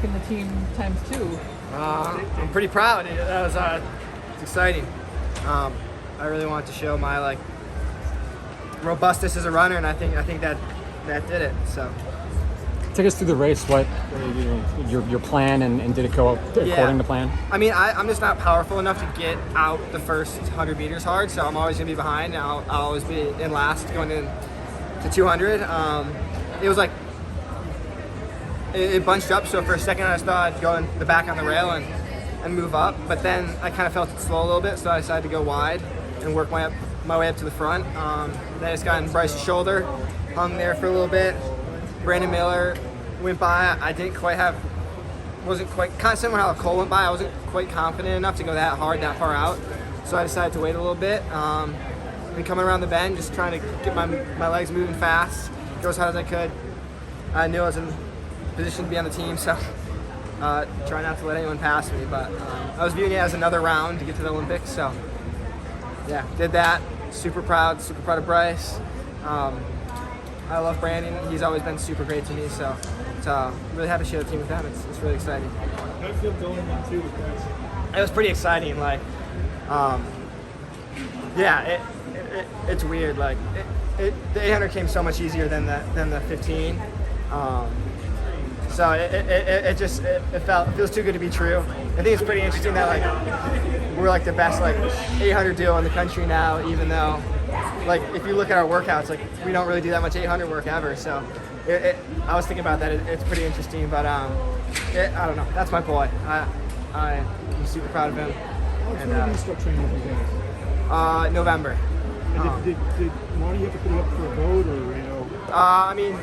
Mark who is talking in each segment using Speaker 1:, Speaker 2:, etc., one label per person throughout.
Speaker 1: making the team ×2.
Speaker 2: I'm pretty proud. That was it's exciting. I really wanted to show my robustness as a runner, and I think that did it. So.
Speaker 3: Take us through the race. What your plan, and did it go according to plan?
Speaker 2: I mean, I'm just not powerful enough to get out the first 100 meters hard, so I'm always going to be behind. I'll always be in last going in to 200. It was like it bunched up, so for a second I just thought I'd go in the back on the rail and move up, but then I kind of felt it slow a little bit, so I decided to go wide and work my way up to the front. Then I just got in Bryce's shoulder, hung there for a little bit. Brandon Miller went by. I wasn't quite, kind of similar how Cole went by. I wasn't quite confident enough to go that hard, that far out. So I decided to wait a little bit. Been coming around the bend, just trying to get my legs moving fast, go as hard as I could. I knew I was in position to be on the team, so try not to let anyone pass me. But I was viewing it as another round to get to the Olympics. So yeah, did that. Super proud of Bryce. I love Brandon. He's always been super great to me, so really happy to share the team with them. It's really exciting.
Speaker 4: How do you feel going into with Bryce?
Speaker 2: It was pretty exciting. It's weird. The 800 came so much easier than the 15. So it feels too good to be true. I think it's pretty interesting that we're the best 800 duo in the country now, even though. If you look at our workouts, we don't really do that much 800 work ever. So I was thinking about that. It's pretty interesting, but I don't know. That's my boy. I'm super proud of him.
Speaker 4: When did you start training with you guys?
Speaker 2: November.
Speaker 4: And did Monty have to put you up for a vote, or
Speaker 2: I mean,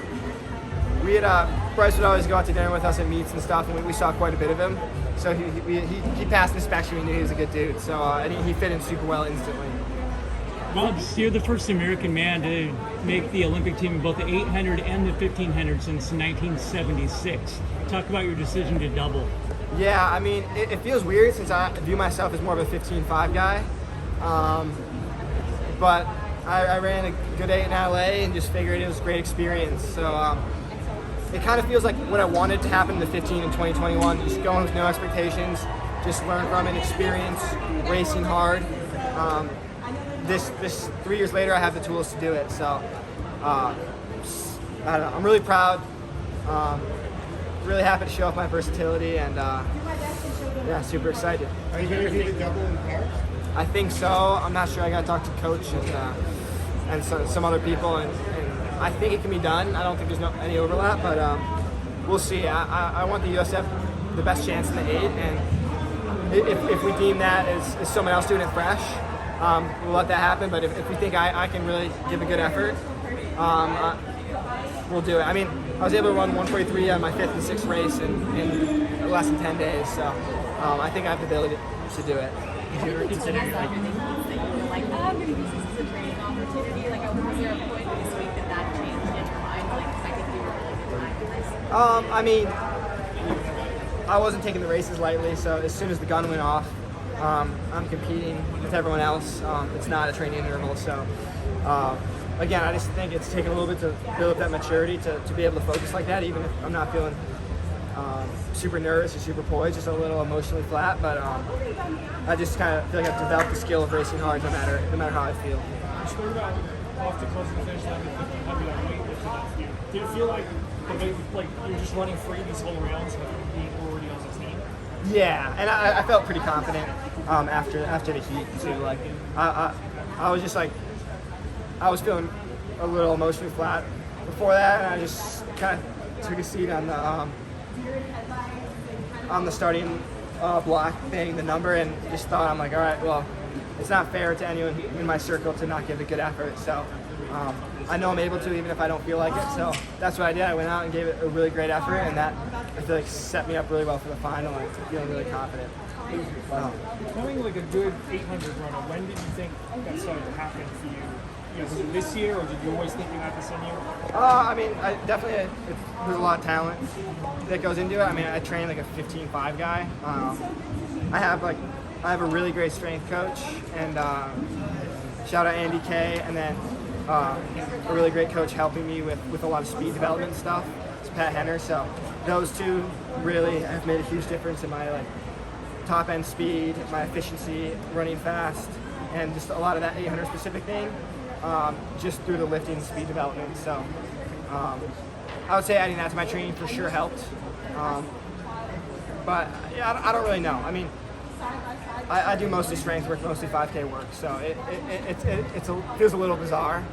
Speaker 2: we had Bryce would always go out to dinner with us at meets and stuff, and we saw quite a bit of him. So he passed inspection. We knew he was a good dude. So and he fit in super well instantly.
Speaker 5: Hobbs, you're the first American man to make the Olympic team in both the 800 and the 1500 since 1976. Talk about your decision to double.
Speaker 2: Yeah, I mean, it feels weird since I view myself as more of a 15.5 guy. But I ran a good 8 in LA and just figured it was a great experience. So it kind of feels like what I wanted to happen in the 15 in 2021, just going with no expectations, just learn from it, experience, racing hard. This 3 years later, I have the tools to do it. So I don't know. I'm really proud. Really happy to show off my versatility, and super excited.
Speaker 4: are you going to do the double in Paris?
Speaker 2: I think so. I'm not sure. I got to talk to coach and some other people, and I think it can be done. I don't think there's any overlap, but we'll see. I want the USF the best chance in the 8, and if we deem that as someone else doing it fresh, we'll let that happen. But if we think I can really give a good effort, we'll do it. I mean, I was able to run 143 on my 5th and 6th race in less than 10 days, so I think I have the ability to do it.
Speaker 5: Did you ever consider
Speaker 6: I'm going to use this as a training opportunity? Was there a point this week that changed in your mind? I think you were really good time in this.
Speaker 2: I mean, I wasn't taking the races lightly, so as soon as the gun went off, I'm competing with everyone else. It's not a training interval, so again, I just think it's taken a little bit to build up that maturity to be able to focus like that, even if I'm not feeling super nervous or super poised, just a little emotionally flat. But I just kind of feel like I've developed the skill of racing hard no matter how I feel.
Speaker 4: You spoke about off the close of the finish line, the 1500 that weight lifted off you. Did it feel like you're just running free these whole rounds with being already on the team?
Speaker 2: Yeah, and I felt pretty confident after the heat too. I was just I was feeling a little emotionally flat before that, and I just kind of took a seat on the starting block, paying the number, and just thought, I'm all right, well, it's not fair to anyone in my circle to not give a good effort. So I know I'm able to, even if I don't feel like it. So that's what I did. I went out and gave it a really great effort, and that I feel set me up really well for the final, and feeling really confident.
Speaker 4: Becoming a good 800 runner, when did you think that started to happen for you? Was it this year, or did you always think you had this in you?
Speaker 2: I mean, there's a lot of talent that goes into it. I mean, I train like a 15.5 guy. I have a really great strength coach, and shout out Andy K, and then a really great coach helping me with a lot of speed development stuff, Pat Henner. So those two really have made a huge difference in my like top end speed, my efficiency, running fast, and just a lot of that 800 specific thing, just through the lifting and speed development. So I would say adding that to my training for sure helped. But yeah, I don't really know. I mean, I do mostly strength work, mostly 5K work, so it feels a little bizarre,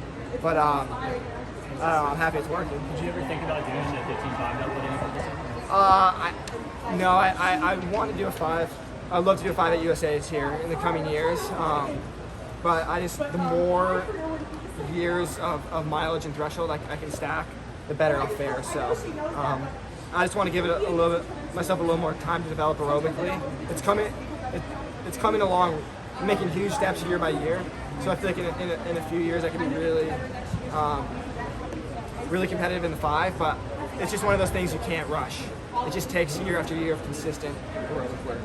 Speaker 2: but I don't know, I'm happy it's working.
Speaker 1: Did you ever think about doing the 15.5 now?
Speaker 2: No, I want to do a 5. I'd love to do a 5 at USA's here in the coming years, but the more years of mileage and threshold I can stack, the better I'll fare. So I just want to give it myself a little more time to develop aerobically. It's coming along, making huge steps year by year. So I feel like in a few years I could be really really competitive in the 5, but it's just one of those things you can't rush. It just takes year after year of consistent aerobic work.